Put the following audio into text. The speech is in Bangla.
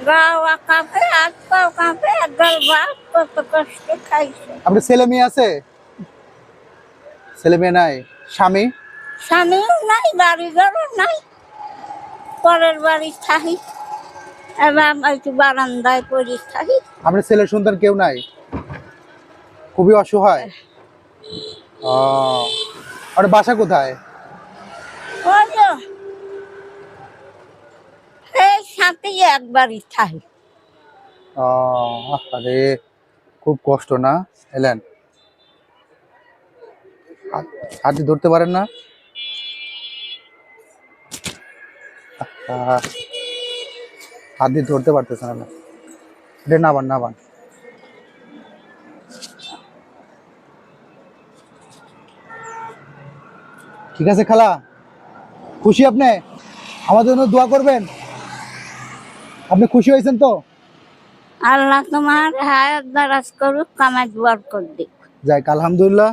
গাওয়া কাঁপে, হাত পাও কাঁপে, একগাল ভাত কত কষ্টে খাইছে। আপনার ছেলে মেয়ে আছে? ছেলে মেয়ে নাই? স্বামী? স্বামীও নাই, বাড়ি ঘরও নাই, পরের বাড়ি থাকি। এবার একটু বারান্দায় পড়ি থাকি। আপনার ছেলের সন্তান কেউ নাই? খুবই অসহায়। আর বাসা কোথায়? ওই যে এই সাথে একবারই থাকি। আরে খুব কষ্ট না? এলেন, হাত দিয়ে ধরতে পারেন না? হাত দিয়ে ধরতে পারতেছেন না? এটা নাবান নাবান। ঠিক আছে খালা, খুশি আপনি? আমাদের জন্য দোয়া করবেন। আপনি খুশি হয়েছেন তো? আল্লাহ তোমার হায়াত দারাজ করুক, কামাই বরকত দিক। যাক, আলহামদুলিল্লাহ।